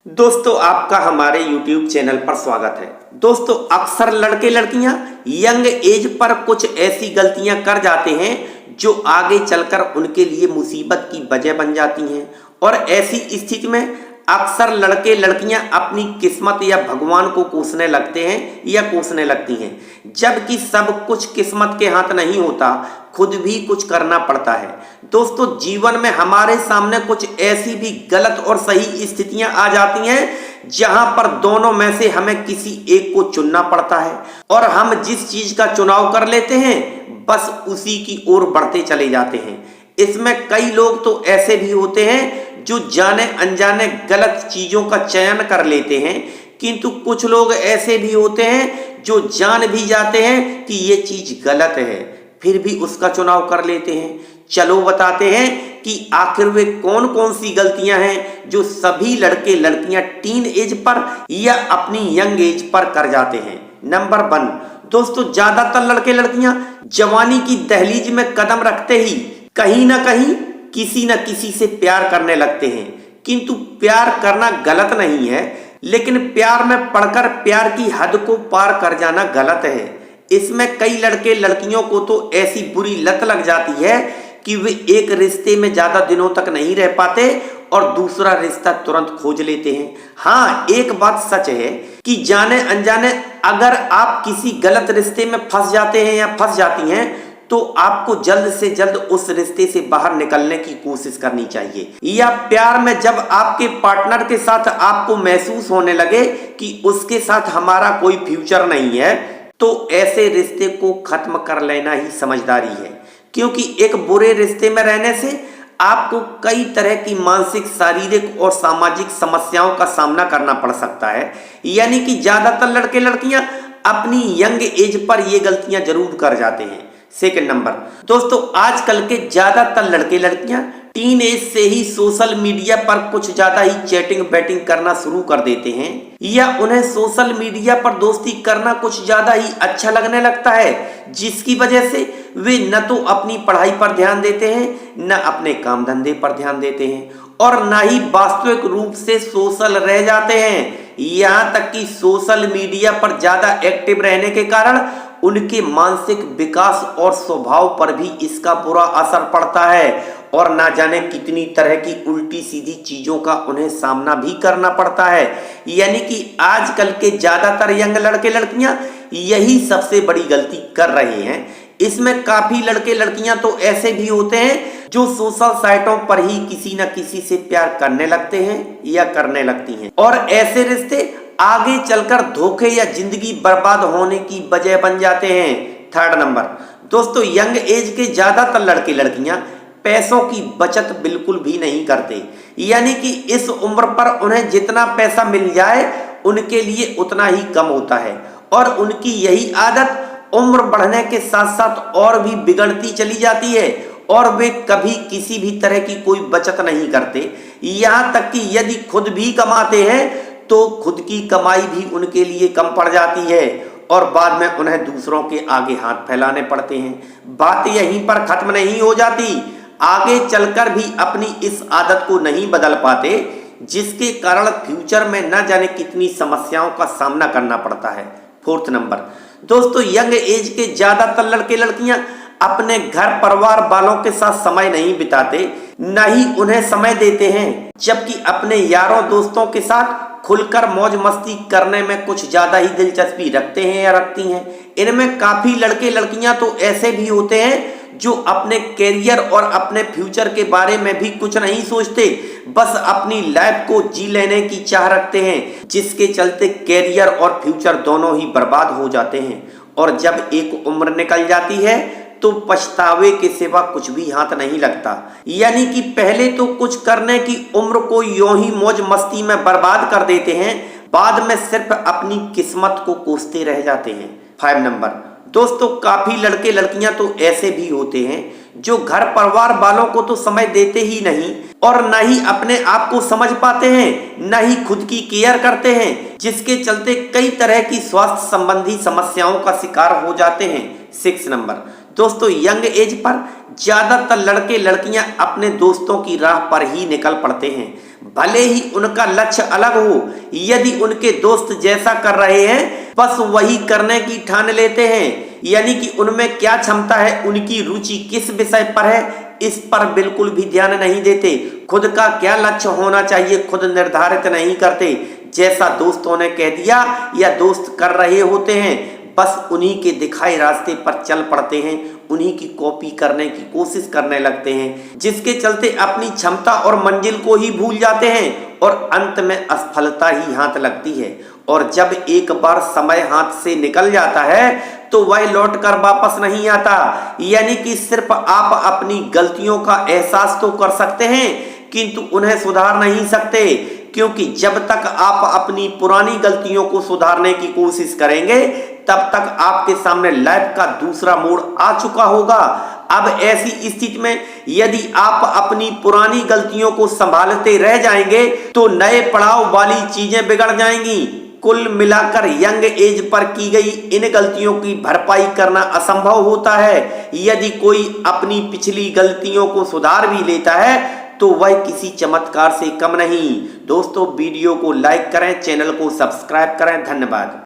दोस्तों आपका हमारे YouTube चैनल पर स्वागत है। दोस्तों अक्सर लड़के लड़कियां यंग एज पर कुछ ऐसी गलतियां कर जाते हैं जो आगे चलकर उनके लिए मुसीबत की वजह बन जाती हैं और ऐसी स्थिति में अक्सर लड़के लड़कियां अपनी किस्मत या भगवान को कोसने लगते हैं या कोसने लगती हैं, जबकि सब कुछ किस्मत के हाथ नहीं होता, खुद भी कुछ करना पड़ता है। दोस्तों जीवन में हमारे सामने कुछ ऐसी भी गलत और सही स्थितियां आ जाती हैं जहां पर दोनों में से हमें किसी एक को चुनना पड़ता है और हम जिस चीज का चुनाव कर लेते हैं बस उसी की ओर बढ़ते चले जाते हैं। इसमें कई लोग तो ऐसे भी होते हैं जो जाने अनजाने गलत चीजों का चयन कर लेते हैं, किंतु कुछ लोग ऐसे भी होते हैं जो जान भी जाते हैं कि ये चीज गलत है फिर भी उसका चुनाव कर लेते हैं। चलो बताते हैं कि आखिर वे कौन कौन सी गलतियां हैं जो सभी लड़के लड़कियां टीन एज पर या अपनी यंग एज पर कर जाते हैं। नंबर 1, दोस्तों ज्यादातर लड़के लड़कियां जवानी की दहलीज में कदम रखते ही कहीं ना कहीं किसी न किसी से प्यार करने लगते हैं, किंतु प्यार करना गलत नहीं है, लेकिन प्यार में पड़कर प्यार की हद को पार कर जाना गलत है। इसमें कई लड़के लड़कियों को तो ऐसी बुरी लत लग जाती है कि वे एक रिश्ते में ज्यादा दिनों तक नहीं रह पाते और दूसरा रिश्ता तुरंत खोज लेते हैं। हाँ, एक बात सच है कि जाने अनजाने अगर आप किसी गलत रिश्ते में फंस जाते हैं या फंस जाती हैं तो आपको जल्द से जल्द उस रिश्ते से बाहर निकलने की कोशिश करनी चाहिए। या प्यार में जब आपके पार्टनर के साथ आपको महसूस होने लगे कि उसके साथ हमारा कोई फ्यूचर नहीं है तो ऐसे रिश्ते को खत्म कर लेना ही समझदारी है, क्योंकि एक बुरे रिश्ते में रहने से आपको कई तरह की मानसिक, शारीरिक और सामाजिक समस्याओं का सामना करना पड़ सकता है। यानी कि ज्यादातर लड़के लड़कियां अपनी यंग एज पर ये गलतियां जरूर कर जाते हैं। सेकंड नंबर, दोस्तों आजकल के ज्यादातर लड़के लड़कियां टीन एज से ही सोशल मीडिया पर कुछ ज्यादा ही चैटिंग बैटिंग करना शुरू कर देते हैं या उन्हें सोशल मीडिया पर दोस्ती करना कुछ ज्यादा ही अच्छा लगने लगता है, जिसकी वजह से वे न तो अपनी पढ़ाई पर ध्यान देते हैं, न अपने काम धंधे पर ध्यान देते हैं और न ही वास्तविक रूप से सोशल रह जाते हैं। यहाँ तक कि सोशल मीडिया पर ज्यादा एक्टिव रहने के कारण उनके मानसिक विकास और स्वभाव पर भी इसका बुरा असर पड़ता है और ना जाने कितनी तरह की उल्टी सीधी चीजों का उन्हें सामना भी करना पड़ता है। यानी कि आजकल के ज्यादातर यंग लड़के लड़कियां यही सबसे बड़ी गलती कर रहे हैं। इसमें काफी लड़के लड़कियां तो ऐसे भी होते हैं जो सोशल साइटों पर ही किसी न किसी से प्यार करने लगते हैं या करने लगती हैं और ऐसे रिश्ते आगे चलकर धोखे या जिंदगी बर्बाद होने की वजह बन जाते हैं। थर्ड नंबर, दोस्तों यंग एज के ज्यादातर लड़के लड़कियां पैसों की बचत बिल्कुल भी नहीं करते। यानी कि इस उम्र पर उन्हें जितना पैसा मिल जाए उनके लिए उतना ही कम होता है और उनकी यही आदत उम्र बढ़ने के साथ साथ और भी बिगड़ती चली जाती है और वे कभी किसी भी तरह की कोई बचत नहीं करते। यहाँ तक कि यदि खुद भी कमाते हैं तो खुद की कमाई भी उनके लिए कम पड़ जाती है और बाद में उन्हें दूसरों के आगे हाथ फैलाने पड़ते हैं। बात यहीं पर खत्म नहीं हो जाती, आगे चलकर भी अपनी इस आदत को नहीं बदल पाते, जिसके कारण फ्यूचर में न जाने कितनी समस्याओं का सामना करना पड़ता है। फोर्थ नंबर, दोस्तों यंग एज के ज्यादातर लड़के लड़कियां अपने घर परिवार वालों के साथ समय नहीं बिताते, न ही उन्हें समय देते हैं, जबकि अपने यारों दोस्तों के साथ खुलकर मौज मस्ती करने में कुछ ज्यादा ही दिलचस्पी रखते हैं या रखती हैं। इनमें काफी लड़के लड़कियां तो ऐसे भी होते हैं जो अपने कैरियर और अपने फ्यूचर के बारे में भी कुछ नहीं सोचते, बस अपनी लाइफ को जी लेने की चाह रखते हैं, जिसके चलते कैरियर और फ्यूचर दोनों ही बर्बाद हो जाते हैं और जब एक उम्र निकल जाती है तो पछतावे के सिवा कुछ भी हाथ नहीं लगता। यानी कि पहले तो कुछ करने की उम्र को यूं ही मौज मस्ती में बर्बाद कर देते हैं, बाद में सिर्फ अपनी किस्मत को कोसते रह जाते हैं। 5 नंबर, दोस्तों काफी लड़के लड़कियां तो ऐसे भी होते हैं जो घर परिवार वालों को तो समय देते ही नहीं और न ही अपने आप को समझ पाते हैं, न ही खुद की केयर करते हैं, जिसके चलते कई तरह की स्वास्थ्य संबंधी समस्याओं का शिकार हो जाते हैं। 6 नंबर, दोस्तों यंग एज पर ज्यादातर लड़के लड़कियां अपने दोस्तों की राह पर ही निकल पड़ते हैं, भले ही उनका लक्ष्य अलग हो। यदि उनके दोस्त जैसा कर रहे हैं बस वही करने की ठान लेते हैं, यानी कि उनमें क्या क्षमता है, उनकी रुचि किस विषय पर है, इस पर बिल्कुल भी ध्यान नहीं देते। खुद का क्या लक्ष्य होना चाहिए खुद निर्धारित नहीं करते। जैसा दोस्तों ने कह दिया या दोस्त कर रहे होते हैं बस उन्हीं के दिखाए रास्ते पर चल पड़ते हैं, उन्हीं की कॉपी करने की कोशिश करने लगते हैं, जिसके चलते अपनी क्षमता और मंजिल को ही भूल जाते हैं और अंत में असफलता ही हाथ लगती है। और जब एक बार समय हाथ से निकल जाता है तो वह लौट कर वापस नहीं आता। यानी कि सिर्फ आप अपनी गलतियों का एहसास तो कर सकते हैं किंतु उन्हें सुधार नहीं सकते, क्योंकि जब तक आप अपनी पुरानी गलतियों को सुधारने की कोशिश करेंगे तब तक आपके सामने लाइफ का दूसरा मोड़ आ चुका होगा। अब ऐसी स्थिति में यदि आप अपनी पुरानी गलतियों को संभालते रह जाएंगे तो नए पड़ाव वाली चीजें बिगड़ जाएंगी। कुल मिलाकर यंग एज पर की गई इन गलतियों की भरपाई करना असंभव होता है। यदि कोई अपनी पिछली गलतियों को सुधार भी लेता है तो वह किसी चमत्कार से कम नहीं। दोस्तों वीडियो को लाइक करें, चैनल को सब्सक्राइब करें। धन्यवाद।